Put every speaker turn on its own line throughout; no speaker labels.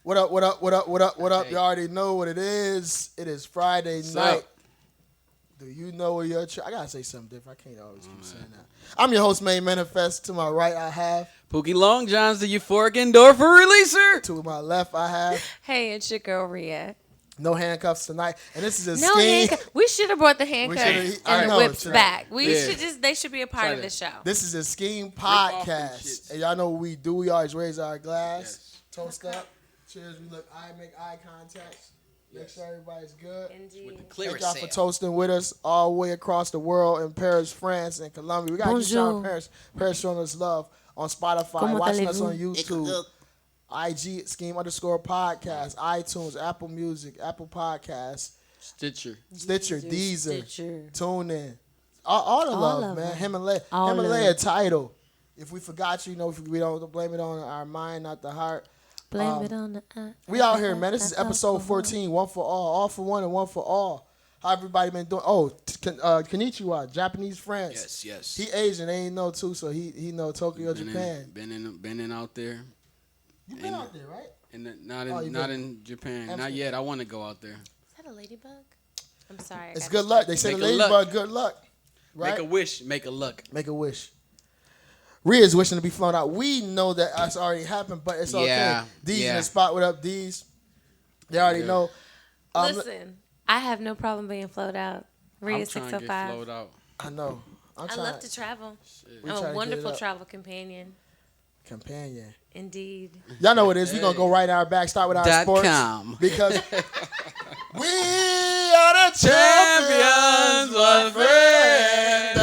What up? You already know what it is. It is Friday night. Do you know where your I gotta say something different. I can't always keep saying that. I'm your host, Main Manifest. To my right, I have
Pookie Long John's, the euphoric endorphin releaser.
To my left, I have
Hey, it's your girl Rhea.
no handcuffs tonight, and this is a
No
scheme.
We should have brought the handcuffs and the whips back. They should be a part of the show.
This is a scheme podcast, and y'all know what we do. We always raise our glass, toast up, cheers. We make eye contact. Make sure everybody's good.
Indeed.
Thank y'all for toasting with us all the way across the world in Paris, France, and Colombia. We got to shout out Paris. Paris showing us love on Spotify, watching us on YouTube, IG, SKEAM_podcast, iTunes, Apple Music, Apple Podcasts,
Stitcher,
Deezer, TuneIn. All the love, man. Himalaya title. If we forgot you, if we don't blame it on our mind, not the heart.
Blame it on the
we out here, man. This is episode 14, one for all for one and one for all. How everybody been doing? Oh, konnichiwa, Japanese friends.
Yes.
He Asian, they ain't know too, so he know Tokyo, Japan.
Been in out there.
You been out there, right?
Not in Japan. Absolutely. Not yet. I want to go out there.
Is that a ladybug? I'm sorry.
It's good luck. They say the ladybug, good luck. Right?
Make a wish. Make a luck.
Make a wish. Rhea's wishing to be flown out. We know that that's already happened, but it's okay. D's in the spot. What up, D's? They already know.
Listen, I have no problem being flown out. Rhea 605.
Get flowed out.
I know.
I love to travel. I'm a wonderful travel companion. Indeed.
Y'all know what it is. We're going to go right our back, start with our sports. Because we are the champions, my friend.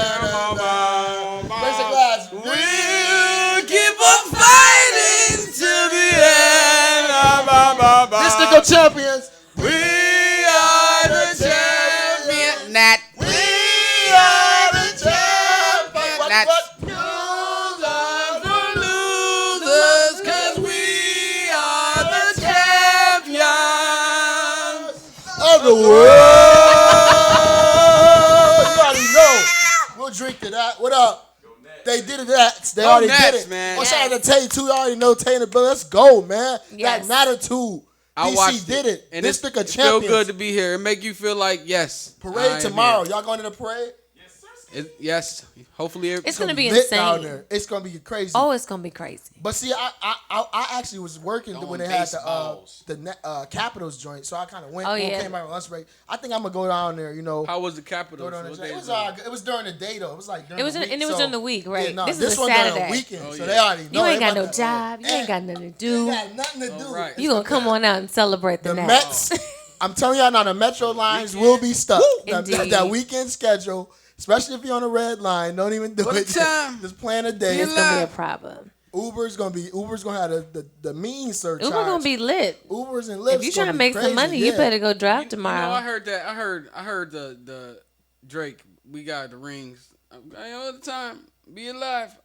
Where's the glass?
We'll keep on fighting to the end.
Mystical champions.
We are the champions. Nat.
We are the champions.
Nat.
The world. You already know. We'll drink to that. What up? They did it. They already did it.
Man.
Shout out to Tay too. You already know Tay and the Bill. Let's go, man.
Yes.
That attitude. DC did it.
And
this
it's
feel
good to be here. It make you feel like
Parade tomorrow. Y'all going to the parade?
Yes. Hopefully
it's going to be insane
down there. It's going to be crazy.
Oh, it's going to be crazy.
But see, I actually was working when they had the Capitals joint, so I kind of went. Came out on lunch break. I think I'm gonna go down there.
How was the Capitals?
It was during the day though. It was like during the week.
And it was during the week, right?
Yeah,
this is a
one
Saturday.
During the weekend, so they already know.
You ain't got no job. You ain't got nothing to do.
You got nothing to do.
Right.
You gonna come on out and celebrate the
Mets. I'm telling y'all now, the Metro lines will be stuck. That weekend schedule. Especially if you're on a red line, don't even do it. Just plan a day.
It's gonna be a problem.
Uber's gonna have the mean surcharge.
Uber gonna be lit.
Uber's and Lyft's.
If you're trying to make some money, you better go drive tomorrow.
I heard that. I heard the Drake. We got the rings. All the time. Be alive.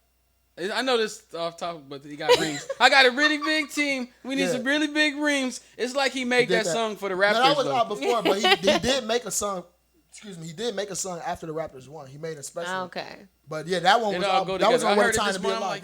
I know this off topic, but he got rings. I got a really big team. We need some really big rings. It's like he made that song for the Raptors.
No, that was out before, but he did make a song. Excuse me, he did make a song after the Raptors won. He made a special.
Okay.
But yeah, that one was that was on one time to be alive.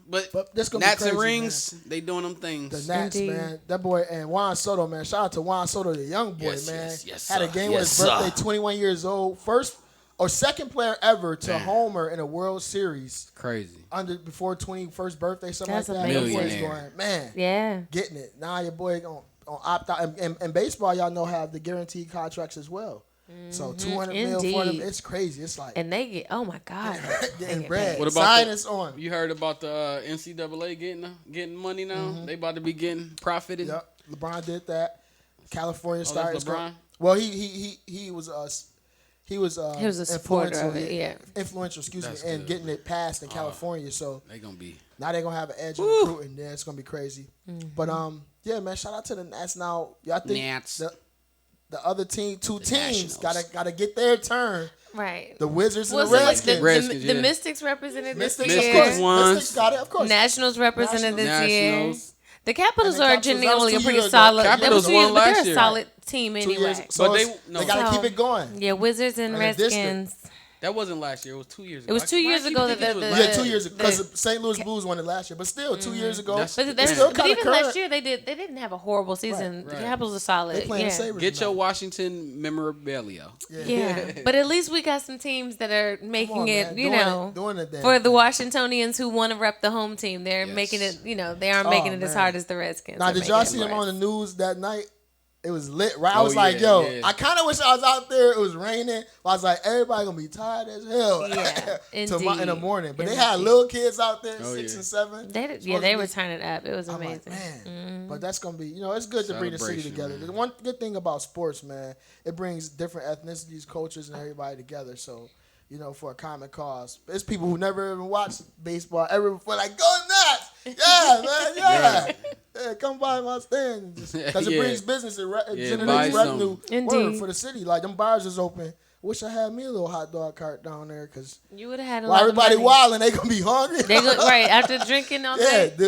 But
this gonna be
Nats
crazy,
and rings,
man.
They doing them things.
The Nats, man. That boy and Juan Soto, man. Shout out to Juan Soto, the young boy, man.
Yes,
had a game with his birthday, 21 years old. First or second player ever to homer in a World Series.
Crazy.
Before 21st birthday, something
That's
like that.
Millionaire.
Getting it. Now your boy gonna opt out. And baseball, y'all know, have the guaranteed contracts as well. So $200 million for them, it's crazy. It's like,
and they get, oh my God,
getting bread.
What about
on?
You heard about the NCAA getting money now? Mm-hmm. They about to be getting profited.
Yep, LeBron did that. California started.
LeBron.
Well, he was
a supporter of it. Yeah,
influential. And getting it passed in California. So
they gonna be
now they're gonna have an edge on recruiting. Yeah, it's gonna be crazy. Mm-hmm. But yeah, man, shout out to the Nats. Now, y'all think
Nats.
The other team, two teams, gotta get their turn.
Right.
The Wizards and the Redskins.
The Mystics represented this year.
Mystics got it, of course.
Nationals represented this year. The Capitals are genuinely a pretty
years
solid.
Capitals won last
they're
year.
a solid team anyway.
So they got to keep it going.
Yeah, Wizards and Redskins.
That wasn't last year. It was 2 years ago.
It was 2 years ago that
yeah, 2 years ago because St. Louis Blues won it last year, but still 2 years ago.
But even last year they didn't have a horrible season.
Right.
The Capitals are solid.
They playing Sabres
Get your
tonight.
Washington memorabilia.
Yeah, but at least we got some teams that are making it,
doing it
for the Washingtonians who want to rep the home team. They're making it, they aren't making it as hard as the Redskins.
Now, did y'all see them on the news that night? It was lit, right? I was like, I kind of wish I was out there. It was raining. I was like, everybody going to be tired as hell in the morning. But they had little kids out there, 6 and 7.
They were turning up. It was amazing.
Like, man. But that's going to be, it's good to bring the city together. The one good thing about sports, man, it brings different ethnicities, cultures, and everybody together. So, for a common cause. It's people who never even watched baseball ever before, like, go nuts! Yeah, man, yeah. Yeah, come by my stand because it brings business and generates revenue for the city. Like them bars is open. Wish I had me a little hot dog cart down there because
you would have had a
lot
everybody
of money. Wild and they gonna be hungry.
Right after drinking all day.
Yeah,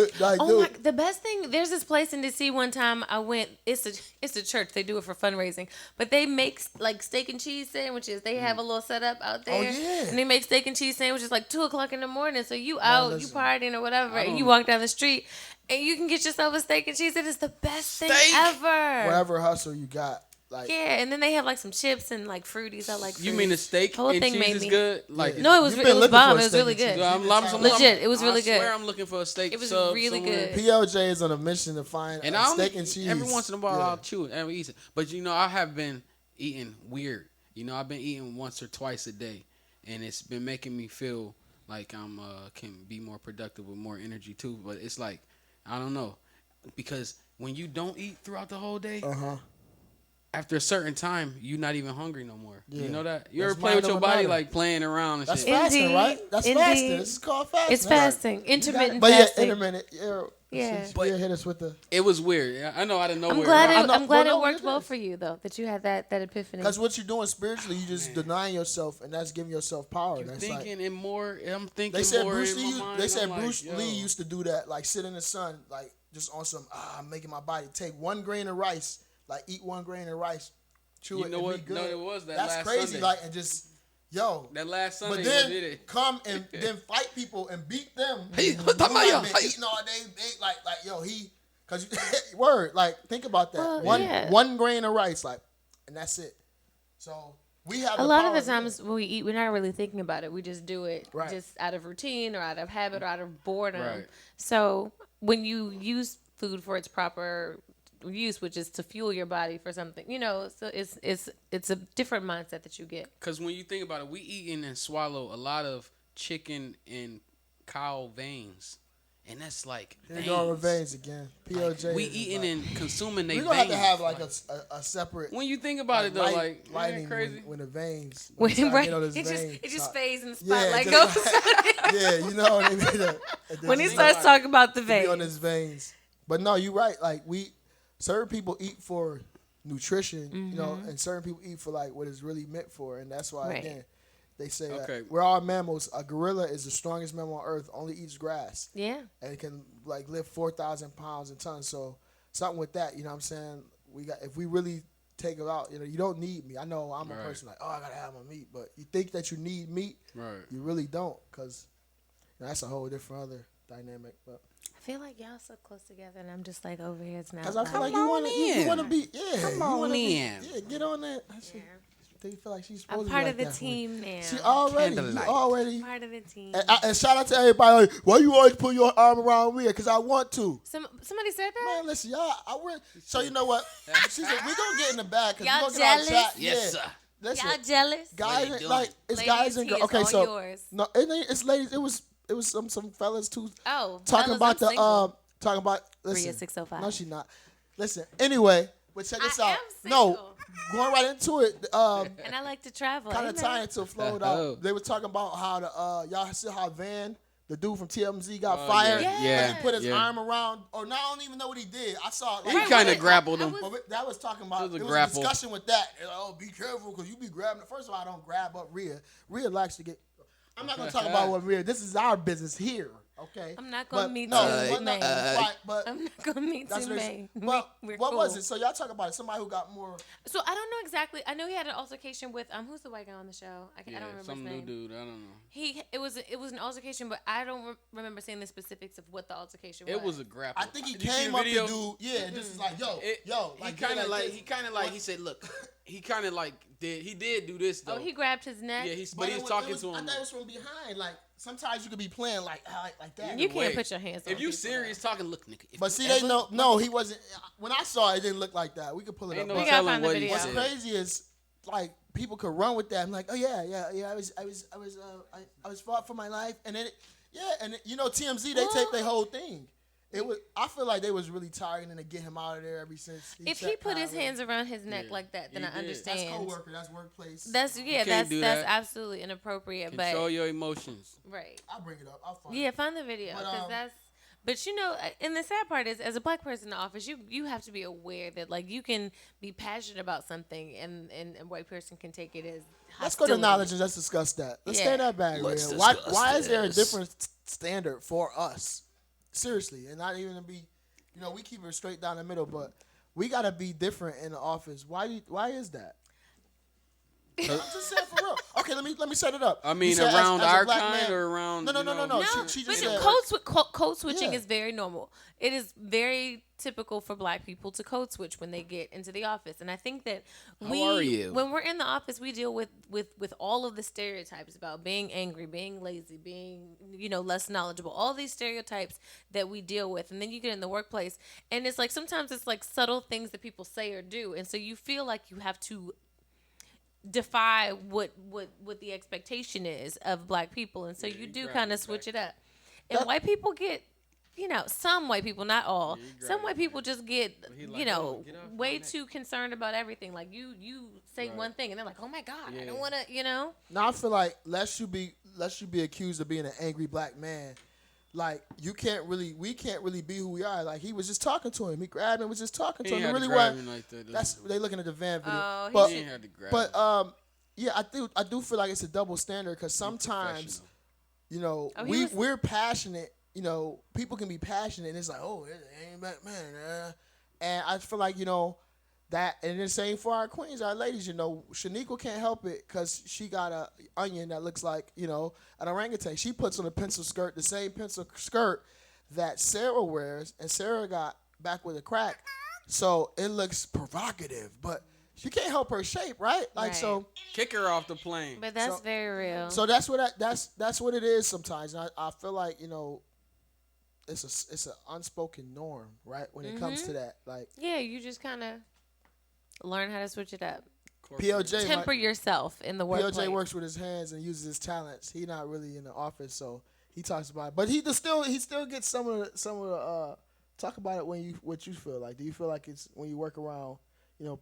the best thing. There's this place in DC. One time I went. It's a church. They do it for fundraising, but they make like steak and cheese sandwiches. They have a little setup out there, and they make steak and cheese sandwiches like 2:00 in the morning. So you out, you partying or whatever, and you walk down the street. And you can get yourself a steak and cheese. It is the best thing ever.
Whatever hustle you got.
And then they have like some chips and like fruities. I like fruities.
You mean the steak and cheese is good? Like
no, it was bomb. It was really good.
Legit,
it was really good.
I swear I'm looking for a steak.
It was
sub
really
somewhere.
good.
PLJ is on a mission to find steak and cheese.
Every once in a while I'll chew it and eat it. But I have been eating weird. I've been eating once or twice a day, and it's been making me feel like I'm can be more productive with more energy too. But it's like I don't know. Because when you don't eat throughout the whole day, after a certain time, you're not even hungry no more. Yeah. You know that? You ever play with your body, like playing around and
That's
shit?
That's fasting, right? That's fasting. This is called fasting.
It's fasting. Intermittent
but
fasting.
Intermittent. Yeah. But hit us with the.
It was weird. I know out of nowhere.
I'm glad it worked well for you, though, that you had that epiphany.
Because what you're doing spiritually, you just denying yourself, and that's giving yourself power.
You're
that's
thinking in more. I'm thinking
they said
more
Bruce
in
Lee,
my mind.
They said Bruce Lee used to do that, like sit in the sun, like just on some, I'm making my body take 1 grain of rice, like eat 1 grain of rice, chew it, and be good.
No, it was that
That's
last
crazy,
Sunday.
like, and just,
that last Sunday,
but then
did it.
come and then fight people and beat them.
Hey,
been eating all day, cause word, like think about that.
Well,
1 grain of rice, like, and that's it. So we have
a lot of the times when we eat, we're not really thinking about it. We just do it
right.
just out of routine or out of habit or out of boredom.
Right.
So when you use food for its proper use, which is to fuel your body for something, so it's a different mindset that you get.
Because when you think about it, we eat and swallow a lot of chicken and cow veins. And that's like
veins again. PLJ.
Like, we eating and consuming their veins.
We're going to have to have like a separate.
When you think about it though, lighting crazy.
When the veins.
It just fades in the spotlight goes.
Yeah, you know what I mean.
When he starts talking about the veins.
On his veins. But no, you're right. Like certain people eat for nutrition, and certain people eat for like what it's really meant for, and that's why again. They say we're all mammals. A gorilla is the strongest mammal on earth. Only eats grass. Yeah. And it can like lift 4,000 pounds and tons. So something with that, you know what I'm saying? If we really take it out, you don't need me. I know I'm a person like, I gotta have my meat, but you think that you need meat, you really don't, because that's a whole different other dynamic. But
I feel like y'all so close together, and I'm just like over here. It's not.
Because I feel like you want to be,
Come on in.
Yeah, get on that. They feel like she's supposed
I'm
to
part
be
of
like
the team now.
She already
part of the team.
And shout out to everybody. Like, why you always put your arm around me? Because I want to.
Somebody said that.
Man, listen, y'all. So you know what? She said we gonna get in the bag because
y'all
we gonna
jealous?
get our chat.
Yes, sir.
Listen,
y'all jealous?
Guys, like it's
ladies,
guys and girls. Okay,
all
so
yours.
no, it's ladies. It was some fellas too.
Oh,
talking about
the
talking about. Listen,
Bria 605.
No, she not. Listen. Anyway, but check this out. No. Going right into it,
and I like to travel.
Kind of tying to flow out. They were talking about how y'all see how Van, the dude from TMZ, got fired.
Yeah.
And he put his arm around, or no, I don't even know what he did. I saw
he kind of grappled him.
That was talking about. There was a discussion with that. Like, be careful because you be grabbing. First of all, I don't grab up Rhea. Rhea likes to get. I'm not gonna talk about what Rhea. This is our business here. Okay.
I'm not gonna meet
no,
Two
but no,
Main.
right, but
I'm not gonna meet
that's
Two
what
Main.
Well,
We're
what
cool.
was it? So y'all talk about it. Somebody who got more.
So I don't know exactly. I know he had an altercation with who's the white guy on the show? I don't remember
some
his name.
new dude. I don't know.
It was an altercation, but I don't remember seeing the specifics of what the altercation was.
It was a grapple.
I think he
Did you see
came
the
up
video?
to do. Yeah, this is like yo.
He kind of like he said, look, he kind of like did do this though.
Oh, he grabbed his neck.
Yeah, but he was talking to him.
I thought it was from behind. Like sometimes you could be playing like that.
You can't put your hands on
If you
people,
serious talking, look, nigga.
But see, they know. No, he wasn't. When I saw it, it didn't look like that. We could pull it up.
No
We
But
gotta
telling
find the
what he
video.
what's
said.
crazy is like people could run with that. I'm like, oh yeah. I was fought for my life, and then you know TMZ they taped their whole thing. It was. I feel like they was really targeting to get him out of there ever since.
If he put his hands around his neck like that, then
he
I
did.
understand.
that's coworker, that's workplace.
That's
can't do
that's
that.
absolutely inappropriate.
Control
but
your emotions.
right.
I'll bring it up. I'll find
Yeah,
it.
find the video
But,
because that's. But you know, and the sad part is, as a black person in the office, you have to be aware that like you can be passionate about something, and a white person can take it as.
Let's go to
hostility.
knowledge and let's discuss that. Let's
Yeah.
stay that back.
Let's
Man. Why
discuss
is there a
this.
different standard for us? Seriously, and not even to be, we keep it straight down the middle, but we gotta be different in the office. Why is that? I'm just saying for real. Okay, let me set it up.
I
You
mean,
said
around
as a
our
black
kind
man-
or around.
No.
No,
She
but
just
no,
said
code switching
Yeah.
is very normal. It is very typical for black people to code switch when they get into the office, and I think that
are you?
when we're in the office, we deal with all of the stereotypes about being angry, being lazy, being less knowledgeable. All these stereotypes that we deal with, and then you get in the workplace, and it's like sometimes it's like subtle things that people say or do, and so you feel like you have to defy what the expectation is of black people, and so you do kind of switch it up. And white people get, some white people, not all. Some white people just get,
like, "Oh, get off my
way
neck."
too concerned about everything. Like you say one thing, and they're like, "Oh my God, I don't want to,"
Now I feel like lest you be accused of being an angry black man, like we can't really be who we are. Like he was just talking to him. He grabbed him, was just talking to
He
him.
ain't
It
had to
really
grab
wasn't.
him like that, though.
That's they looking at the van video.
Oh, he
but
He ain't had to grab
but
him.
yeah, I do feel like it's a double standard because sometimes we're passionate. People can be passionate, and it's like, oh, it ain't black man. And I feel like that, and the same for our queens, our ladies. Shaniqua can't help it because she got a onion that looks like an orangutan. She puts on a pencil skirt, the same pencil skirt that Sarah wears, and Sarah got back with a crack, so it looks provocative, but she can't help her shape, right? Like
Right.
so.
Kick her off the plane.
But that's very real.
So that's what it is sometimes. And I feel like it's an unspoken norm, right? When it comes to that, like
yeah, you just kind of learn how to switch it up.
PLJ,
Temper yourself in the workplace.
PLJ works with his hands and uses his talents. He not really in the office, so he talks about it. But he still gets some of the talk about it what you feel like. Do you feel like it's when you work around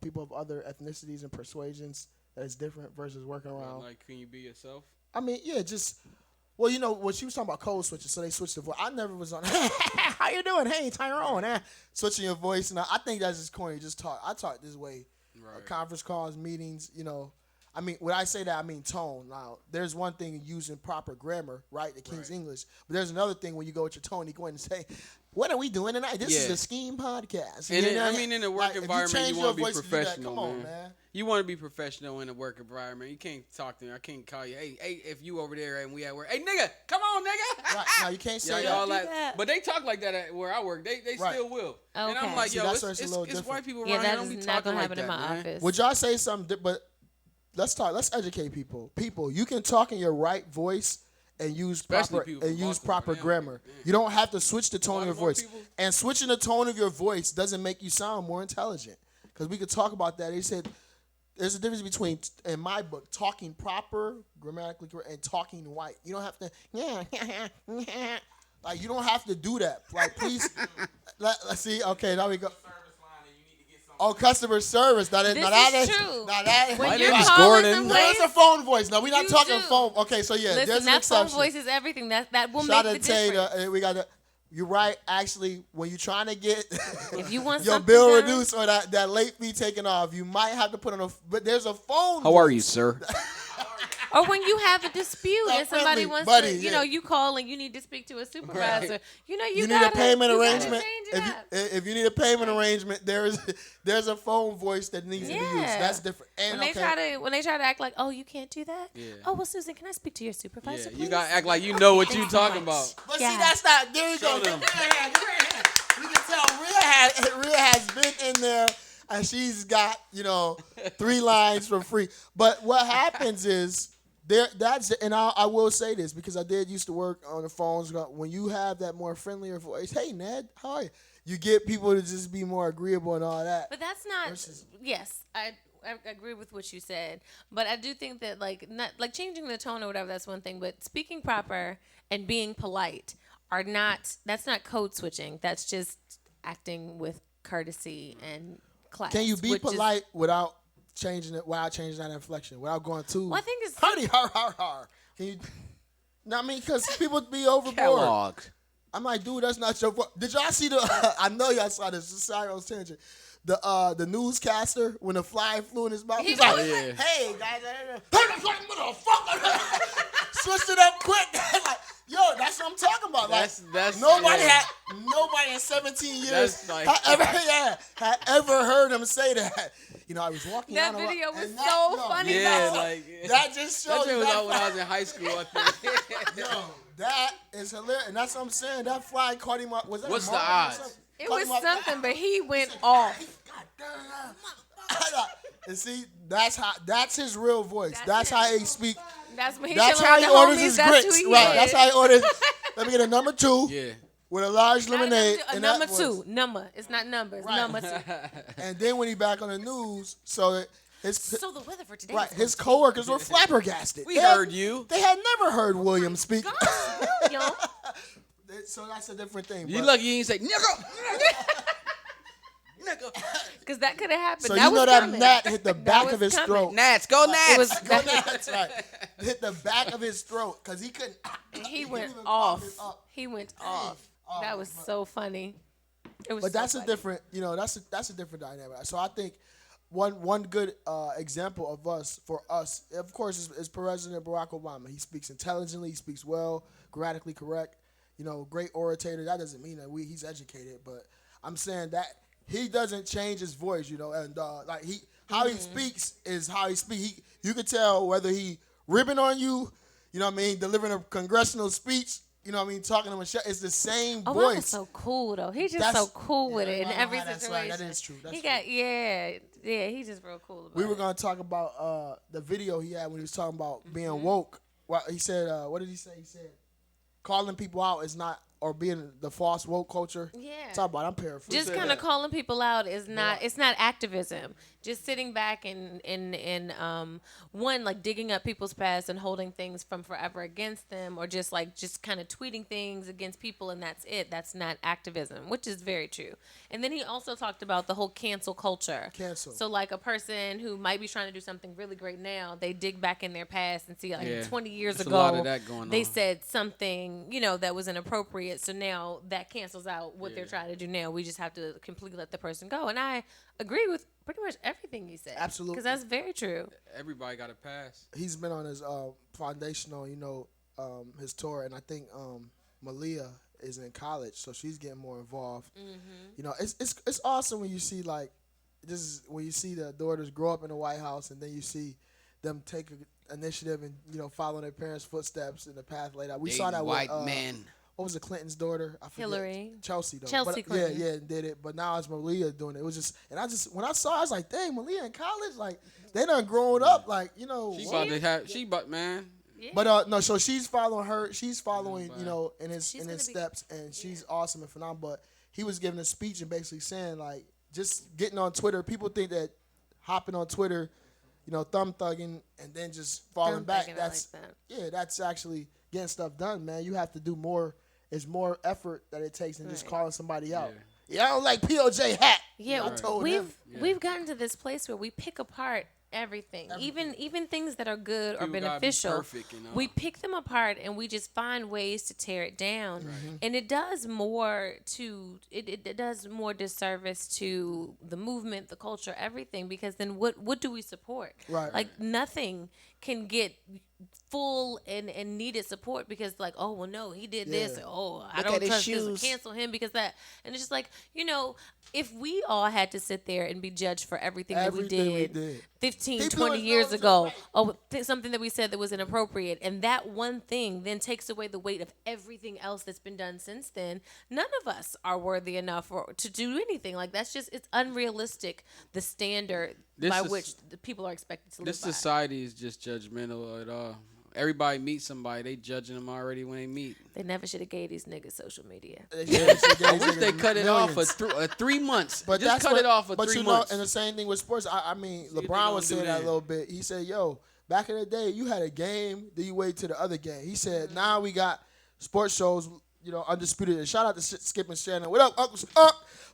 people of other ethnicities and persuasions that it's different versus working around?
Like, can you be yourself?
I mean, yeah, just. Well, what she was talking about code switches, so they switched the voice. I never was on, how you doing? Hey, Tyrone. Switching your voice. And I think that's just corny. Just talk. I talk this way.
Right.
Conference calls, meetings, I mean, when I say that, I mean tone. Now, there's one thing using proper grammar, right? The King's English. But there's another thing when you go with your tone, you go in and say, what are we doing tonight? This is a SKEAM podcast.
And
You know?
in the work
Like, if
environment,
change
you
your
want to be
voice do that,
professional,
come on, man.
You want to be professional in the work environment. You can't talk to me. I can't call you. Hey, if you over there and we at work. Hey, nigga, come on, nigga.
Right. Now, you can't say
Y'all
that.
like, but they talk like that at where I work. They
Right.
still will. And
Okay.
I'm like,
See,
yo,
that's where it's a little
it's
different.
white people
Yeah,
around here.
that
Don't be
is not
talking
gonna
like
happen
that,
in my
man.
office.
Would y'all say something? But let's talk. Let's educate people. People, you can talk in your right voice and use
Especially
proper
people from Boston,
proper
man.
grammar. You don't have to switch the tone of your
Baltimore
voice.
people?
And switching the tone of your voice doesn't make you sound more intelligent. Because we could talk about that. They said there's a difference between, in my book, talking proper, grammatically correct, and talking white. You don't have to, like, you don't have to do that. Like, please, let's see. Okay, now we go. Oh, customer service. Now
This
that
is
is
true.
Now that
When
My
you're
name is
calling
Gordon.
someplace,
no, it's a phone voice. No, we're not
You
talking
do.
phone. Okay, so yeah, there's
listen,
an
that phone
exception.
voice is everything. That will
Shout
make
out
the
to
difference.
Taylor. We got to. You're right. Actually, when you're trying to get
If you want
your
something
bill
done-
reduced or that late fee taken off, you might have to put on a. But there's a phone.
How are you, sir?
Or when you have a dispute and somebody wants
buddy,
to, you call and you need to speak to a supervisor.
Right.
You
need a payment arrangement.
If
If you need a payment arrangement, there's a phone voice that needs to be used. That's different. And
when they try to act like, oh, you can't do that.
Yeah.
Oh, well, Susan, can I speak to your supervisor?
Yeah,
Please?
you gotta act like you know what you talking about.
But see, that's not. There you go.
Show them.
We can tell Rhea has been in there, and she's got 3 lines for free. But what happens is and I will say this because I did used to work on the phones. When you have that more friendlier voice, hey Ned, how are you? You get people to just be more agreeable and all that.
But that's not. Yes, I agree with what you said, but I do think that not changing the tone or whatever, that's one thing. But speaking proper and being polite are not. That's not code switching. That's just acting with courtesy and class.
Can you be polite without changing that inflection, without going too?
Well, I think it's
hardy har. Can you? No, I mean, because people be overboard.
Kellogg.
I'm like, dude, that's not your fault. Did y'all see the? I know y'all saw this. Sorry, I was tangent. The newscaster when the fly flew in his mouth. He's like, hey guys, motherfucker, switched it up quick. Like, yo, that's what I'm talking about. Like, nobody in 17 years had ever heard him say that. I was walking
that
down
video was so funny.
Yeah,
though. That just shows
that was out when I was in high school, I think.
Yo, that is hilarious. And that's what I'm saying. That fly caught him up. Was that
What's the odds?
It was something, but he went off.
And see, that's his real voice. That's how he speaks.
That's when
That's how he orders his grits. Right. That's how he orders. Let me get a number 2.
Yeah.
With a large lemonade.
Number 2. Number. It's not numbers.
Right.
Number 2.
And then when he back on the news, so
the weather for today.
Right. His coworkers were flabbergasted.
We heard you.
They had never heard William speak.
William.
So that's a different thing.
You lucky you ain't say nigga.
Because that could have happened.
So
that
that gnat hit the back of his throat.
Gnats, go Gnats.
Go Gnats, right. Hit the back of his throat because he couldn't.
He went off. He went off. That was so funny. It was.
But that's
funny.
a different, that's a different dynamic. So I think one good example for us, of course, is President Barack Obama. He speaks intelligently. He speaks well, grammatically correct. Great orator. That doesn't mean that he's educated, but I'm saying that he doesn't change his voice. And how he speaks is how he speaks. You can tell whether he ribbing on you. Delivering a congressional speech. Talking to Michelle. It's the same voice.
Obama's so cool though. He's just so cool with it in every situation.
Right. That is true.
He's just real cool about it.
We were gonna talk about the video he had when he was talking about being woke. Well, he said, what did he say? He said, calling people out is not, or being the false woke culture.
Yeah.
Talk about. I'm paraphrasing.
Just kind of calling people out is not. It's not activism. Just sitting back and digging up people's past and holding things from forever against them, or just kind of tweeting things against people, and that's it. That's not activism, which is very true. And then he also talked about the whole cancel culture. So a person who might be trying to do something really great now, they dig back in their past and see 20 years ago
a lot of that going
they
on.
said something that was inappropriate. So now that cancels out what they're trying to do now. We just have to completely let the person go. And I agree with pretty much everything you said.
Absolutely.
Because that's very true.
Everybody got a pass.
He's been on his foundational, his tour, and I think Malia is in college, so she's getting more involved. Mm-hmm. It's awesome when you see when you see the daughters grow up in the White House, and then you see them take an initiative and follow their parents' footsteps in the path laid out. We saw that
white
with
men.
What was it, Clinton's daughter? I forget.
Hillary.
Chelsea, though.
Chelsea Clinton.
Yeah, did it. But now it's Malia doing it. It was just, and when I saw it, I was like, dang, Malia in college? They done grown up,
man.
Yeah.
But no, so she's following her. She's following, in his steps, and she's awesome and phenomenal. But he was giving a speech and basically saying, just getting on Twitter. People think that hopping on Twitter, thumb thugging and then just falling back. That's actually getting stuff done, man. You have to do more. It's more effort that it takes than just calling somebody out. Yeah, I don't like POJ hat.
Yeah,
I told
we've gotten to this place where we pick apart everything. Even things that are good or beneficial.
Perfect,
we pick them apart and we just find ways to tear it down. Mm-hmm. And it does more to it does more disservice to the movement, the culture, everything, because then what do we support?
Right.
Nothing can get full and needed support because like, oh well, no, he did this. Oh, I
Look
don't
at his
trust this.
shoes.
Cancel him because that. And it's just like, if we all had to sit there and be judged for everything that we did 15,
People
20
don't
years
know
ago,
right.
or something that we said that was inappropriate, and that one thing then takes away the weight of everything else that's been done since then, none of us are worthy enough to do anything. Like, it's unrealistic, the standard which the people are expected to live by.
This society is just judgmental at all. Everybody meets somebody, they judging them already when they meet.
They never should have gave these niggas social media.
I wish they cut it off for 3 months.
But
just cut it off for 3 months.
And the same thing with sports. I mean,
See
LeBron was saying that a little bit. He said, "Yo, back in the day, you had a game, then you wait to the other game." He said, "Now we got sports shows, undisputed." And shout out to Skip and Shannon. What up, Uncle?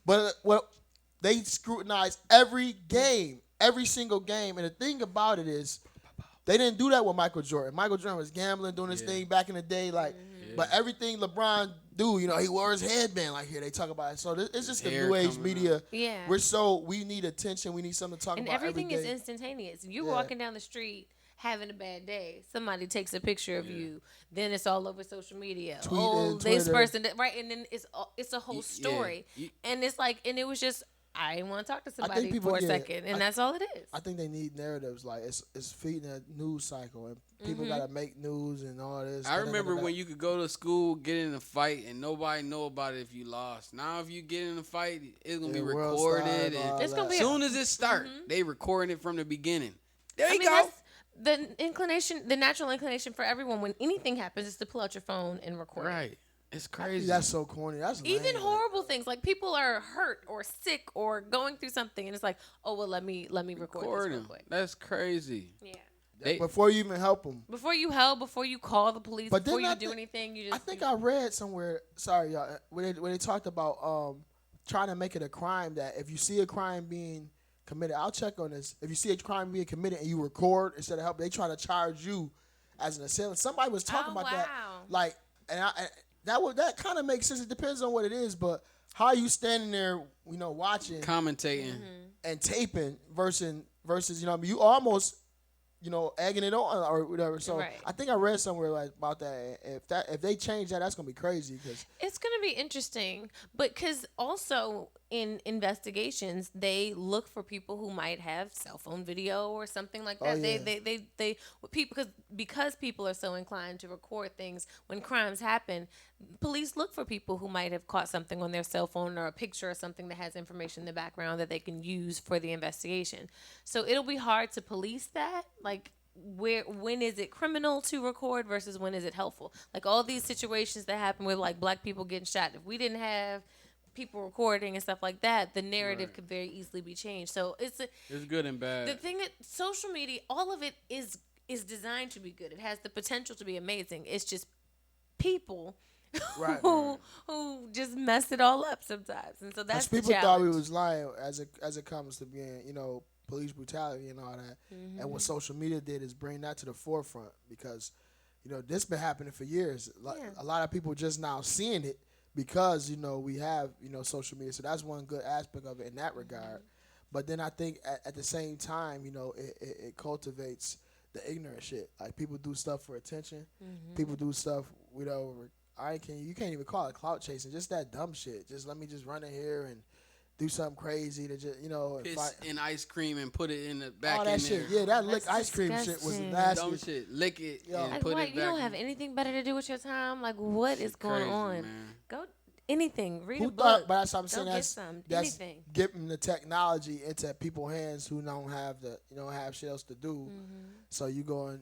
But they scrutinize every game, every single game. And the thing about it is, they didn't do that with Michael Jordan. Michael Jordan was gambling, doing his thing back in the day, like. But everything LeBron do, he wore his headband like here. They talk about it. So it's just the new age media.
Yeah.
We need attention. We need something to talk
and
about.
everything
every day.
is instantaneous. You're walking down the street having a bad day. Somebody takes a picture of you. Then it's all over social media. This person, right? And then it's a whole story. And it's like, and it was just, I didn't want to talk to somebody for a second, and that's all it is.
I think they need narratives. Like it's feeding a news cycle, and people gotta make news and all this.
I remember when you could go to school, get in a fight, and nobody know about it if you lost. Now, if you get in a fight, it's gonna be recorded.
It's gonna be
as soon as it starts, they recording it from the beginning. There you go.
That's the natural inclination for everyone when anything happens is to pull out your phone and record.
Right. It's crazy.
That's so corny. That's
even
lame.
horrible things like people are hurt or sick or going through something, and it's like, oh well, let me record this real quick.
That's crazy.
Yeah.
Before you even help them.
Before you call the police, before you do anything, you just.
I think I read somewhere. Sorry, y'all. When they talked about trying to make it a crime that if you see a crime being committed, I'll check on this. If you see a crime being committed and you record instead of help, they try to charge you as an assailant. Somebody was talking about that. Like, that kind of makes sense. It depends on what it is, but how are you standing there, watching,
commentating,
and taping versus you almost, egging it on or whatever. So I think I read somewhere about that. If they change that, that's gonna be crazy. Cause
it's gonna be interesting, but because also in investigations they look for people who might have cell phone video or something like that. They because people are so inclined to record things when crimes happen. Police look for people who might have caught something on their cell phone or a picture or something that has information in the background that they can use for the investigation. So it'll be hard to police that. Like, when is it criminal to record versus when is it helpful? Like all these situations that happen with like black people getting shot. If we didn't have people recording and stuff like that, the narrative could very easily be changed. So it's
good and bad.
The thing that social media, all of it is designed to be good. It has the potential to be amazing. It's just people who just mess it all up sometimes, and so that's the
people
challenge.
thought we was lying as it comes to being police brutality and all that. And what social media did is bring that to the forefront because this been happening for years. A lot of people just now seeing it because we have social media. So that's one good aspect of it in that regard. But then I think at the same time it cultivates the ignorant shit. Like people do stuff for attention. People do stuff you can't even call it clout chasing. Just that dumb shit. Just let me just run in here and do something crazy to just
piss in ice cream and put it in the back.
All that
in
shit.
there.
Yeah, that lick ice cream shit was nasty.
Dumb shit. Lick it and
Like,
put
what?
it back.
You don't have anything better to do with your time? Like, what is going
crazy,
on?
man.
Go anything. Read a
But
book.
that's what I'm saying.
Go get
That's
anything.
getting the technology into people's hands who don't have have shit else to do. So you going,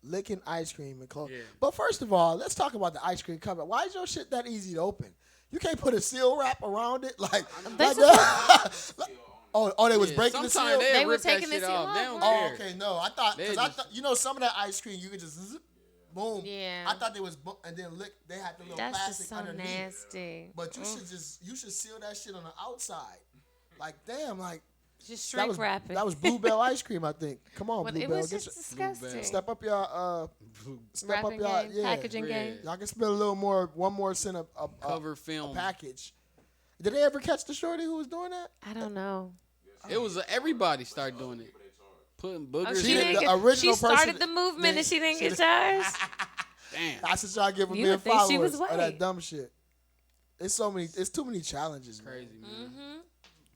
licking ice cream and clothes. Yeah. But first of all, let's talk about the ice cream cover. Why is your shit that easy to open? You can't put a seal wrap around it like that. They was breaking the seal.
They were
rip that
taking the
shit
seal
off.
off.
They don't
Oh,
care.
okay, no. I thought because some of that ice cream you could just boom.
Yeah.
I thought they was and then lick. They had the little
That's
plastic
just so
underneath.
nasty.
But you should seal that shit on the outside. Like damn, like
Just shrink wrapping.
That was Bluebell ice cream, I think. Come on,
But
Bluebell.
it was just disgusting.
Step up your
Wrapping game, packaging game.
Y'all can spend a little more, one more cent of
cover film
package. Did they ever catch the shorty who was doing that?
I don't know.
It was everybody started doing it. putting boogers.
Oh,
She
she
the original
started
person
the movement
that-
and she didn't
she
get yours.
Damn.
I should try giving
You
me
would think she was
followers of that
white.
dumb shit. It's too many challenges, man.
Crazy, man.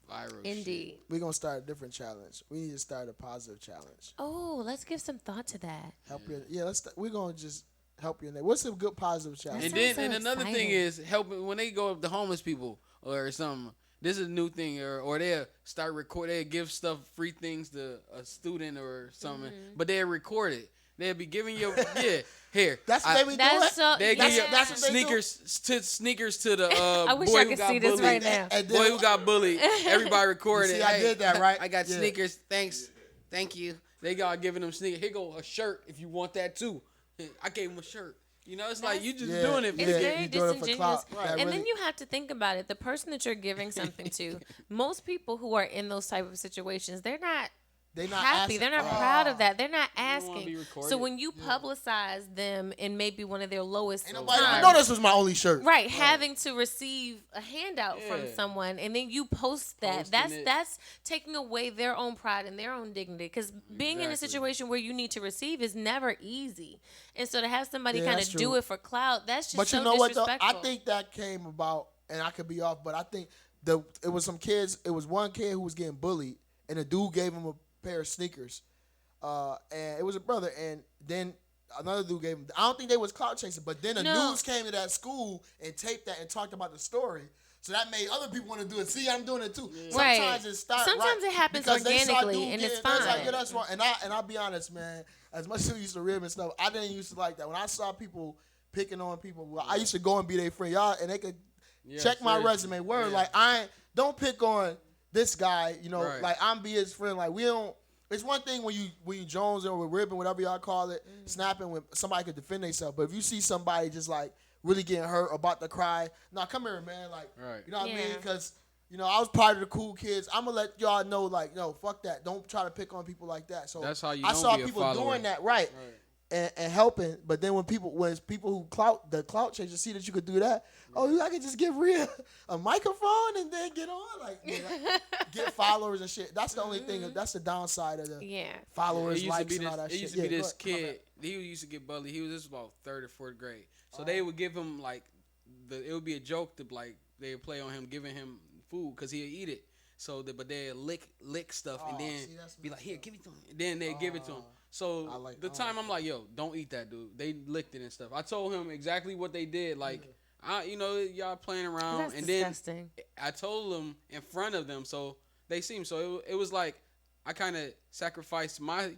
Viral
Indeed.
shit.
We're gonna start a different challenge. We need to start a positive challenge.
Oh, let's give some thought to that.
Help you. Yeah, we're gonna just help you. What's a good positive challenge?
And
sounds
then
so
and another thing
exciting.
is helping when they go up to homeless people or something. This is a new thing, or they'll start record. They'll give stuff, free things to a student or something, but they'll record it. They'll be giving you here.
That's what they be doing.
That's so.
They give you
That's what they do.
sneakers to the
I wish
boy
I
who
could
got
see this
bullied.
right now.
And
Boy
then-
who got bullied. Everybody recorded.
You see,
it.
I
Hey,
did that, right?
I got
Yeah.
sneakers. Thanks. Thank you. They got giving them sneakers. Here go a shirt if you want that too. I gave him a shirt. You know, it's like you just
Yeah.
doing it.
It's
Yeah,
very
you doing it for
disingenuous.
clout. Right.
And
Really-
then you have to think about it. The person that you're giving something to, most people who are in those type of situations, they're not
They not
happy.
asking-
They're not proud of that. They're not
don't wanna be
asking.
recorded.
So when you publicize them in maybe one of their lowest
Ain't nobody
times,
know this was my only shirt.
right, having to receive a handout from
Yeah.
someone and then you post that,
Posting it.
that's taking away their own pride and their own dignity, because being in a
Exactly.
situation where you need to receive is never easy, and so to have somebody
Yeah,
kind
that's
of do
true.
it for clout, that's just
But
so
you know what though?
disrespectful.
I think that came about, and I could be off, but I think it was some kids. It was one kid who was getting bullied, and the dude gave him a pair of sneakers, and it was a brother, and then another dude gave him. I don't think they was clout chasing, but then the
No.
news came to that school and taped that and talked about the story. So that made other people want to do it. See, I'm doing it too.
Right.
Sometimes it starts.
Sometimes it happens
because they saw
organically,
dude
and it's
getting- they was like,
fine.
yeah, that's wrong. And I'll be honest, man. As much as we used to rib and stuff, I didn't used to like that. When I saw people picking on people, well, I used to go and be their friend, y'all, and they could check my
seriously.
resume. Word,
Yeah.
like don't pick on this guy. You know,
Right.
like I'm be his friend. Like we don't. It's one thing when you Jones or ribbing, whatever y'all call it, snapping when somebody could defend themselves. But if you see somebody just like really getting hurt, about to cry, nah, come here, man. Like,
Right.
you know what I mean?
Yeah.
Because I was part of the cool kids. I'm gonna let y'all know, like, no, fuck that. Don't try to pick on people like that. So
That's how you
I
don't
saw
be a
people
follower.
doing that, right. And helping, but then when it's people who the clout chasers see that you could do that, I could just give Rhea a microphone and then get on, like, get followers and shit. That's the only thing. That's the downside of the
Yeah.
followers,
It used to
likes,
be
and all
this.
that
It
shit.
used to be
Yeah,
this
go ahead.
kid. He used to get bullied. This was about 3rd or 4th grade. So they would give him like it would be a joke to like they would play on him giving him food because he'd eat it. So but they lick stuff and then
see, that's
be like, here, give it to him. And then they give it to him. So
I like-
the time I'm like, yo, don't eat that, dude. They licked it and stuff. I told him exactly what they did. Like, y'all playing around,
That's
and
disgusting.
then I told them in front of them, so they seen. So it was like I kind of sacrificed my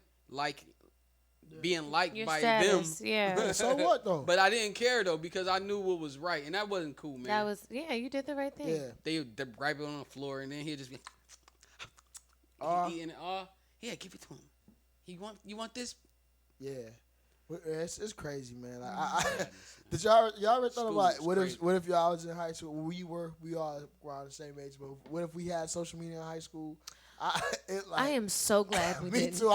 being liked
Your
by
status,
them.
yeah.
So what though?
But I didn't care though because I knew what was right, and that wasn't cool, man.
That was, yeah, you did the right thing.
Yeah.
They gripe it on the floor, and then he'd just be eating it. Yeah, give it to him. You want this?
Yeah. It's crazy, man. Like, did y'all ever thought
School
about
is
what
crazy.
if y'all was in high school? We all around the same age, but what if we had social media in high school?
I am so glad we
me
didn't.
too.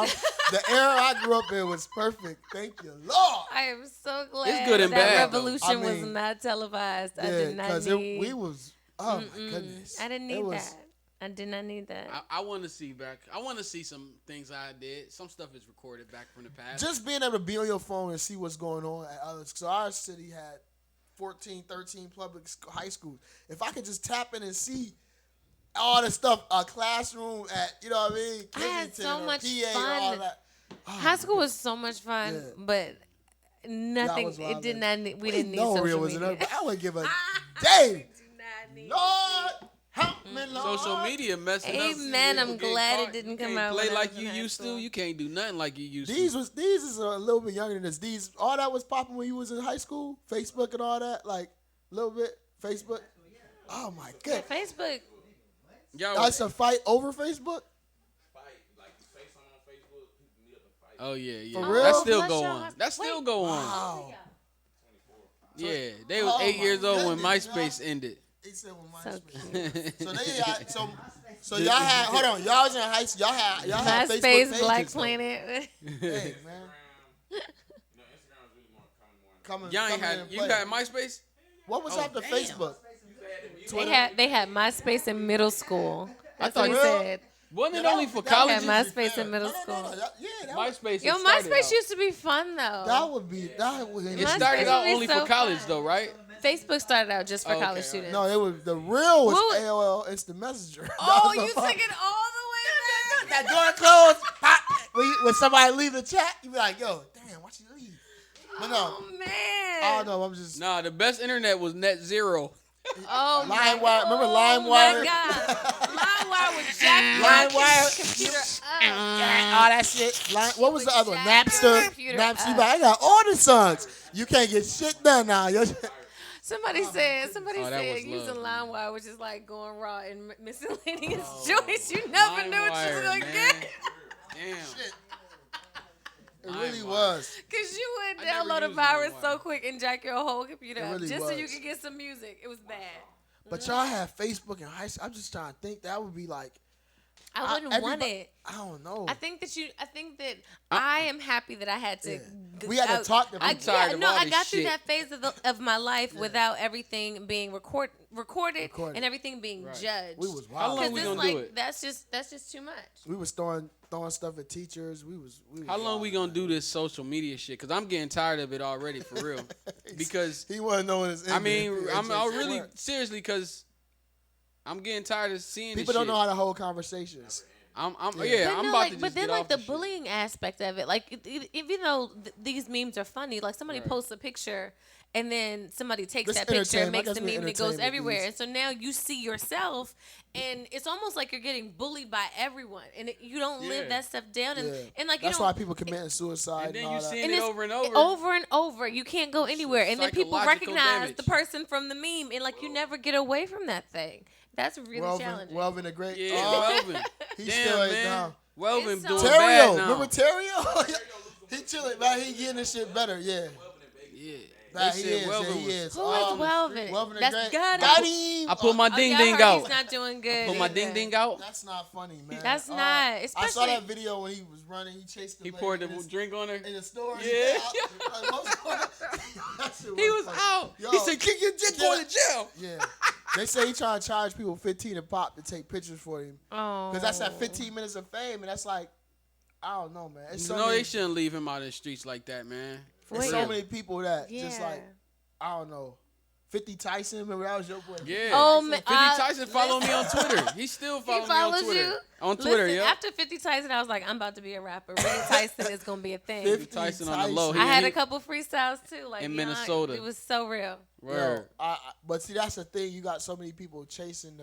The era I grew up in was perfect. Thank you, Lord.
I am so glad
good and
that
bad, though.
revolution
I
was
mean,
not televised. I did not
because
need.
we was. Oh my goodness.
I didn't
It
need
was-
that. I did not need that.
I want to see back. I want to see some things I did. Some stuff is recorded back from the past.
Just being able to be on your phone and see what's going on at others. So our city had 14, 13 high schools. If I could just tap in and see all the stuff, a classroom at, you know what I mean?
I had
Kensington
so
or
much
PA,
fun.
all that.
High school was so much fun,
Yeah.
but nothing.
was
It did
wildin'.
not. We
We
didn't need
know
social
Real was
media.
in there, but I wouldn't give a damn.
Do not need
Lord, help me, Lord.
Social media messing up.
Amen.
People
I'm
getting
glad it
caught.
didn't
You
come
can't
out
play
when I
like
was in
you
high
used to.
school.
You can't do nothing like you used to.
These is a little bit younger than this. All that was popping when you was in high school, Facebook and all that, like a little bit Facebook. Oh my god,
Facebook.
Y'all
that's a fight over Facebook.
Oh yeah.
For real?
That still
Bless
go
your
on.
heart.
That still go on.
Wow.
Yeah, they was
Oh
8
my
years old when
goodness,
MySpace ended.
He said when
So
MySpace.
cute.
So they had so y'all had hold on, y'all was in high school. Y'all had Facebook
MySpace,
pages,
Black
though.
Planet.
Hey man, coming.
Y'all ain't
coming in
had
and
you
play.
had MySpace?
What was after
damn.
Facebook?
They had MySpace in middle school. That's
thought
what he
you-
said.
Wasn't it only for college?
Yeah, MySpace in middle school.
MySpace.
Yo, MySpace used to be fun though.
That would be.
It started out only for college though, right?
Facebook started out just for college students.
No, it was the real was AOL Instant Messenger.
Oh, you took it all the way back.
That door closed. Pop. When somebody leave the chat, you be like, "Yo, damn, why she leave?" But no,
oh man.
I don't know. I'm just.
Nah, the best internet was Net Zero.
Oh
LimeWire. Remember
Oh
LimeWire?
my God. LimeWire would jack
LimeWire.
computer up.
All that shit. What was the other one?
Jack your
Napster.
computer
Napster. You
up.
be like, I got all the songs. You can't get shit done now.
Somebody said
was
using
love,
LimeWire was just like going raw and miscellaneous joints. You never knew what you was gonna get.
Damn.
Shit. It really was.
Cause you would
I never
download a
used
virus
LimeWire.
so quick and jack your whole computer up
really
just so you
was.
could get some music. It was bad.
But y'all had Facebook in high school. I'm just trying to think. That would be like.
I wouldn't want it.
I don't know.
I think that I am happy that I had to.
Yeah. We had to talk to people.
I'm tired of all
I
this
got through
shit.
that phase of my life without everything being recorded and everything being judged.
We was
How
wild.
long we
it's
gonna
like
do it?
that's just too much.
We was throwing stuff at teachers. We was
How long we gonna do this social media shit? Cause I'm getting tired of it already, for real. Because
he wasn't knowing his.
I mean, I'm really seriously, cause I'm getting tired of seeing
people
this
don't
shit.
know how to hold conversations.
I'm
But
about to just
but then
get
like
off
the
this shit.
bullying aspect of it, like even though these memes are funny, like somebody posts a picture and then somebody takes
This
that picture and
entertainment. I
makes the
guess we
meme and it goes
entertainment
everywhere,
these.
and so now you see yourself, and it's almost like you're getting bullied by everyone, and you don't live
Yeah.
that stuff down, and like
That's
you know.
why people committing suicide.
And then
all
you
that.
seeing
And
it
it's
over and over.
over and over. You can't go anywhere, and then people
Psychological
recognize
damage.
the person from the meme, and like you never get away from that thing. That's really challenging.
Welvin the Great.
Yeah,
Oh,
Welvin.
he
Damn,
still ain't
man.
down.
Welvin
It's
doing
so-
bad
Terrio,
now.
remember Terrio? He chilling, man. He getting this shit better. Yeah.
Yeah.
Nah,
They
he
said
is.
Welvin
Yeah, he
was-
is.
Who is Welvin?
Welvin the
That's
Great.
good.
Got him.
I put my
Oh,
ding
y'all
ding
heard
out.
He's not doing good.
Put my
either.
ding ding out.
That's not funny, man.
That's not,
I saw
especially-
that video when he was running. He chased the
He
lady
poured the
in his-
drink on her.
in the store.
Yeah.
That shit
He was
funny.
out.
Yo,
He said, "Kick your dick, going to jail."
Yeah. They say he trying to charge people $15 a pop to take pictures for him.
Oh.
Because that's that 15 minutes of fame, and that's like, I don't know, man. It's so
No,
many,
they shouldn't leave him out in the streets like that, man.
there's
Wait.
so many people that just
Yeah.
like, I don't know. 50 Tyson, remember that was your boy?
Yeah.
Oh, man,
50 Tyson follow me on Twitter. He still
He
follows me on
follows
Twitter.
you
On Twitter,
Listen,
yeah.
After 50 Tyson, I was like, I'm about to be a rapper. Really Tyson is gonna be a thing.
50
Tyson on the low.
Tyson.
I had
he-
a couple freestyles too, like
in
beyond-
Minnesota.
It was so real.
Word.
Yo, but see, that's the thing. You got so many people chasing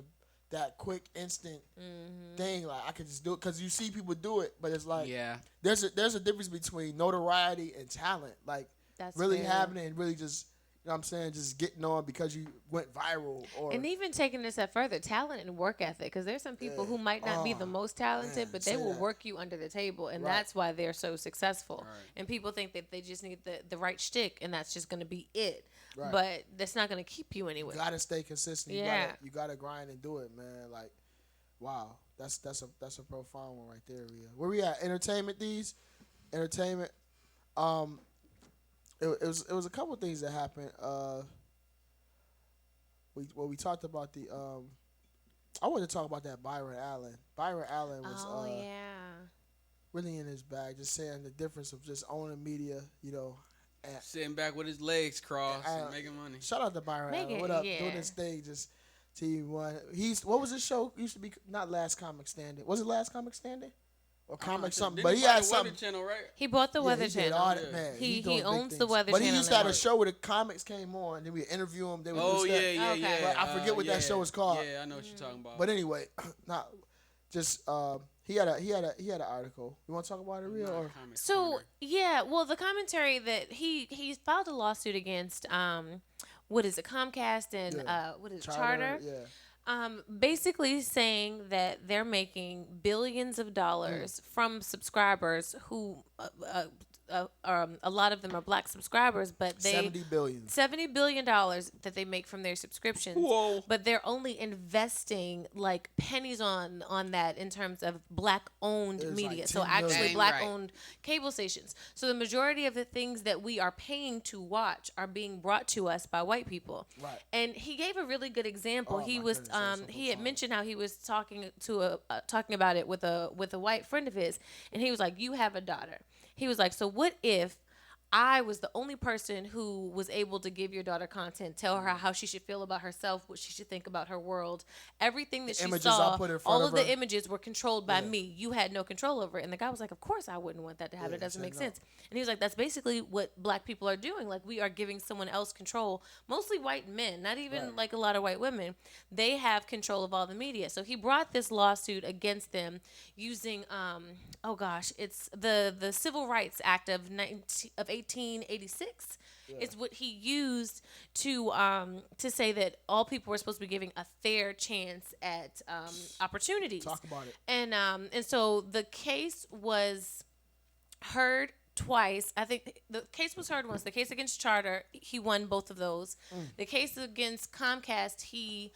that quick, instant thing. Like, I could just do it because you see people do it, but it's like,
Yeah.
there's a difference between notoriety and talent. Like,
That's
really
real.
having it and really just, you know what I'm saying, just getting on because you went viral. Or
And even taking this step further, talent and work ethic, because there's some people who might not be the most talented,
man,
but they
say
will
that.
work you under the table, and
Right.
that's why they're so successful.
Right.
And people think that they just need the right shtick, and that's just going to be it.
Right.
But that's not going to keep you anywhere.
you gotta stay consistent.
Yeah.
You gotta grind and do it, man. Like, wow, that's a profound one right there, Rhea. Where we at? Entertainment. Entertainment. It was a couple of things that happened. We talked about the I wanted to talk about that Bryon Allen. Bryon Allen was
Oh, yeah.
really in his bag, just saying the difference of just owning media, you know. And
Sitting back with his legs crossed and making money.
shout out to Bryon Allen.
Make it,
What up?
yeah.
Doing this thing, just TV1. What was his show? Used to be not Last Comic Standing. Was it Last Comic Standing? Or Comic something?
Didn't
But he
buy
had
the Weather
something.
Channel, right?
He bought the Weather
he did
Channel.
all that, man.
He
doing big
owns the
things.
Weather
But he
Channel
used to have
now.
a show where the comics came on. Then we interview them. They would
Oh
do
yeah,
stuff.
yeah,
Okay.
yeah.
But I forget what that show was called.
Yeah, I know what you're talking about.
But anyway, not just he had an article. You want to talk about it, real? Or?
Comic
So
Corner.
yeah, well, the commentary that he filed a lawsuit against what is it, Comcast and what is it, Charter?
Yeah.
Basically saying that they're making billions of dollars from subscribers who a lot of them are black subscribers, but they $70 billion that they make from their subscriptions.
Whoa.
But they're only investing like pennies on that in terms of black owned media.
Like
so actually black owned cable stations. So the majority of the things that we are paying to watch are being brought to us by white people.
Right.
And he gave a really good example. He was he had mentioned how he was talking about it with a white friend of his, and he was like, "You have a daughter." He was like, "So what if I was the only person who was able to give your daughter content, tell her how she should feel about herself, what she should think about her world, everything that she saw, all of the images were controlled by me. You had no control over it." And the guy was like, "Of course I wouldn't want that to happen. It doesn't make sense." And he was like, "That's basically what black people are doing. Like, we are giving someone else control, mostly white men, not even like a lot of white women. They have control of all the media." So he brought this lawsuit against them using, it's the Civil Rights Act of 1886 is what he used to say that all people were supposed to be giving a fair chance at opportunities.
Talk about it.
And so the case was heard twice. I think the case was heard once. The case against Charter, he won both of those. The case against Comcast, he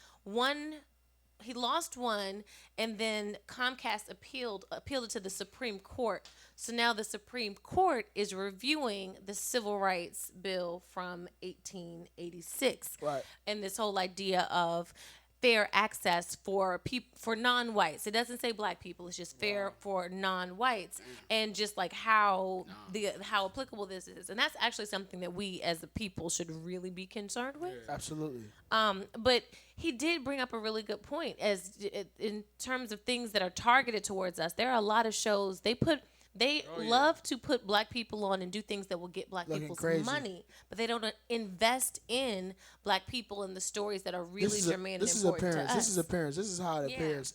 lost one, and then Comcast appealed it to the Supreme Court. So now the Supreme Court is reviewing the Civil Rights Bill from 1886.
Right.
And this whole idea of fair access for non-whites. It doesn't say black people. It's just fair for non-whites, and just like how applicable this is. And that's actually something that we as a people should really be concerned with.
Absolutely.
But he did bring up a really good point in terms of things that are targeted towards us. There are a lot of shows they love to put black people on and do things that will get black people's money, but they don't invest in black people and the stories that are really germane and important to us.
This is appearance. This is how it appears.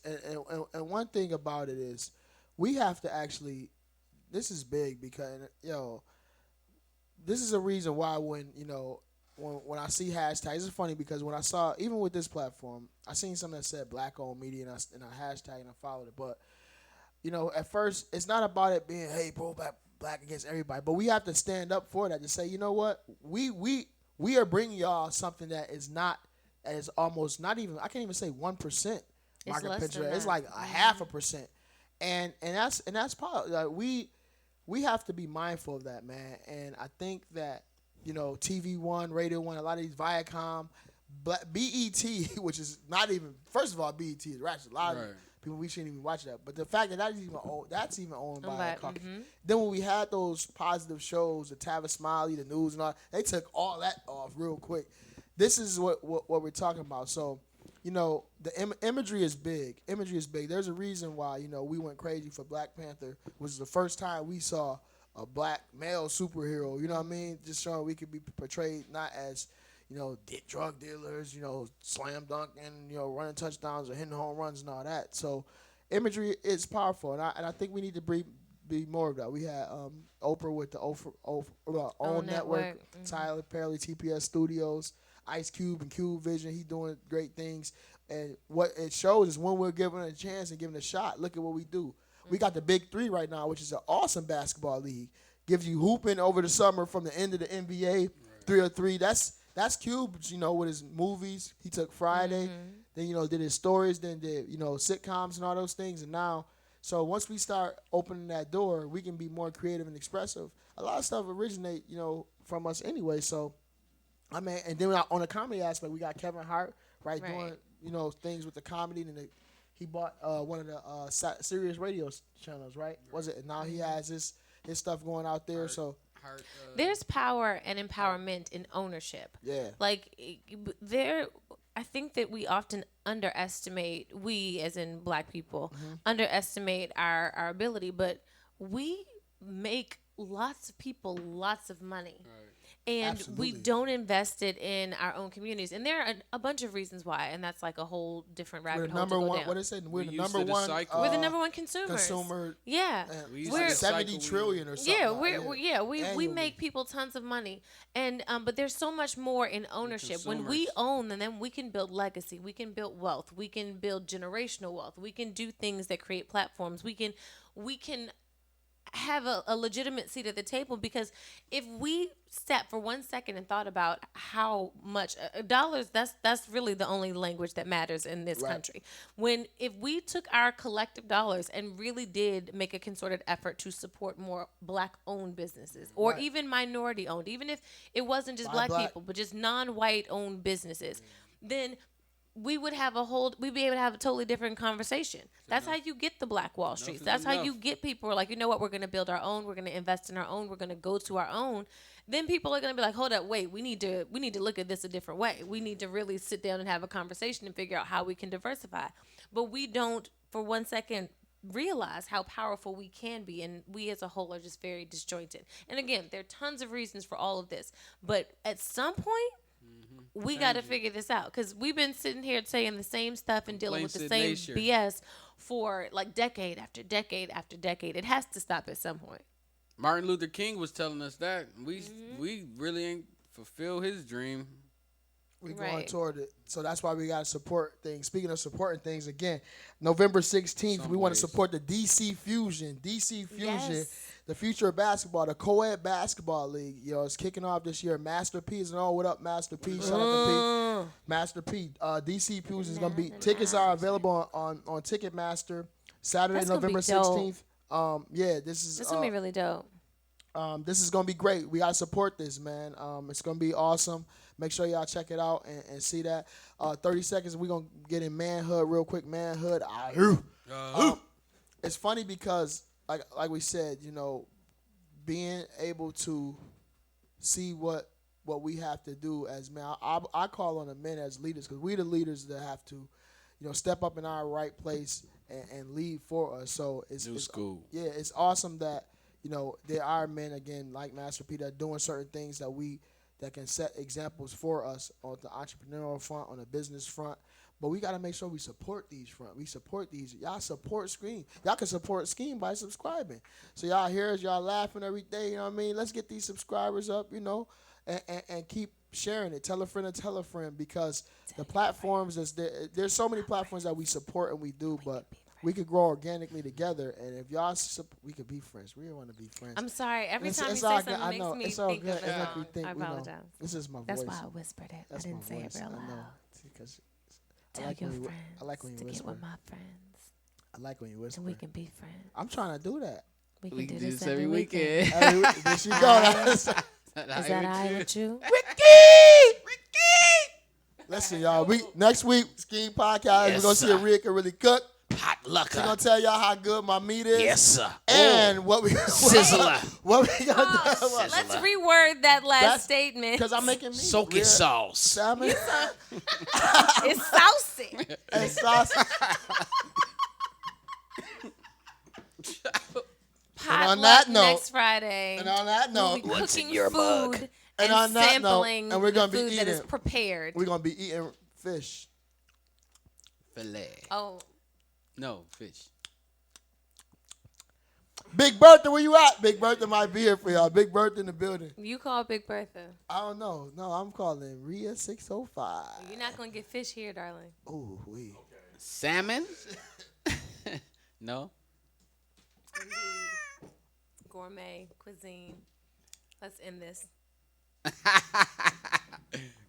And one thing about it is, we have to actually. This is big because this is a reason why when I see hashtags, it's funny because when I saw, even with this platform, I seen something that said black-owned media and I hashtag and I followed it, but. At first, it's not about it being, hey, bro, black against everybody. But we have to stand up for that to say, you know what? We are bringing y'all something that is almost not even, I can't even say 1% market penetration. It's like a 0.5%. And that's part, like, we have to be mindful of that, man. And I think that, TV One, Radio One, a lot of these Viacom, BET, which is not even, first of all, BET is ratchet. A lot of people, we shouldn't even watch that. But the fact that that's even owned by a company. Then when we had those positive shows, the Tavis Smiley, the news and all, they took all that off real quick. This is what we're talking about. So, the imagery is big. There's a reason why, we went crazy for Black Panther, which is the first time we saw a black male superhero, you know what I mean? Just showing we could be portrayed not as, drug dealers, slam dunking, running touchdowns or hitting home runs and all that. So imagery is powerful, and I think we need to be more of that. We had Oprah with the OWN Network, Tyler Perry, TPS Studios, Ice Cube and Cube Vision. He's doing great things. And what it shows is when we're given a chance and given a shot, look at what we do. We got the Big Three right now, which is an awesome basketball league. Gives you hooping over the summer from the end of the NBA, 3-on-3. That's Cube, with his movies. He took Friday, then, did his stories, then did, sitcoms and all those things. And now, so once we start opening that door, we can be more creative and expressive. A lot of stuff originate, from us anyway. So, I mean, and then on the comedy aspect, we got Kevin Hart, doing, things with the comedy. And he bought one of the Sirius radio channels, right? Was it? And now he has his stuff going out there, so.
There's power and empowerment in ownership.
Yeah.
Like, I think that we often underestimate, we as in black people, underestimate our ability, but we make lots of people lots of money. Right. And we don't invest it in our own communities. And there are a bunch of reasons why, and that's like a whole different rabbit hole to go down.
What is it? We're the number one.
We're the number one consumer. Yeah.
We're 70 trillion or something.
Yeah, we make people tons of money. And but there's so much more in ownership. When we own, then we can build legacy. We can build wealth. We can build generational wealth. We can do things that create platforms. We can have a legitimate seat at the table, because if we sat for 1 second and thought about how much dollars, that's really the only language that matters in this country. If we took our collective dollars and really did make a concerted effort to support more Black owned businesses, or even minority owned, even if it wasn't just black people but just non-white owned businesses, then we'd be able to have a totally different conversation. That's how you get the Black Wall Street. That's how you get people who are like, you know what, we're going to build our own, we're going to invest in our own, we're going to go to our own. Then people are going to be like, hold up, wait, we need to look at this a different way. We need to really sit down and have a conversation and figure out how we can diversify. But we don't, for 1 second, realize how powerful we can be, and we as a whole are just very disjointed. And again, there are tons of reasons for all of this, but at some point, we got to figure this out, because we've been sitting here saying the same stuff and dealing with the same BS for like decade after decade after decade. It has to stop at some point.
Martin Luther King was telling us that we really ain't fulfill his dream.
We going toward it. So that's why we got to support things. Speaking of supporting things, again, November 16th, we want to support the DC Fusion. DC Fusion, the future of basketball, the co-ed basketball league. It's kicking off this year. Master P is on. What up, Master P? Shout out to P. Master P. DC Fusion is going to be, tickets are available on Ticketmaster Saturday, November 16th. This is
going to be really dope.
This is going to be great. We got to support this, man. It's going to be awesome. Make sure y'all check it out and see that. 30 seconds, we're going to get in manhood real quick. Manhood. It's funny because, like we said, being able to see what we have to do as men. I call on the men as leaders, because we the leaders that have to, step up in our right place and lead for us. So it's
school.
Yeah, it's awesome that, there are men, again, like Master P, that are doing certain things that can set examples for us on the entrepreneurial front, on the business front. But we got to make sure we support these front. We support these. Y'all support SKEAM. Y'all can support SKEAM by subscribing. So y'all hear us, y'all laughing every day, you know what I mean? Let's get these subscribers up, and keep sharing it. Tell a friend and tell a friend, because the platforms, there's so many platforms that we support and we do, but we could grow organically together, and if y'all, we could be friends. We want to be friends.
I'm sorry. Every time you say something, it makes me think of
it.
I apologize.
This is my voice.
That's why I whispered it. I didn't say it real loud.
Because
Tell your friends to get with my friends.
I like when you whisper.
And we can be friends.
I'm trying to do that.
We can do this every weekend.
There she go.
Is that all right with you?
Ricky! Listen, y'all. Next week, SKEAM Podcast, we're going to see if Rhea can really cook.
Hot lucker.
We're going to tell y'all how good my meat is.
Yes, sir.
And what we...
Sizzler.
What we going to do.
Let's reword that last statement.
Because I'm making meat.
Soak it sauce.
Salmon.
It's saucy.
It's saucy.
Potluck
on that note,
next Friday.
And on that note,
we'll be
what's
cooking
in your
food
mug?
and
on that note,
sampling
and we're gonna
the
be
food that
eating.
is prepared.
We're going to be eating fish.
Filet.
Oh.
No, fish.
Big Bertha, where you at? Big Bertha might be here for y'all. Big Bertha in the building.
You call Big Bertha.
I don't know. No, I'm calling Rhea 605.
You're not going to get fish here, darling.
Ooh, wee.
Salmon? No.
Gourmet cuisine. Let's end this.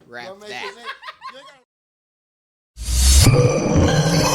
Wrap
Gourmet
that.
cuisine. You ain't gotta-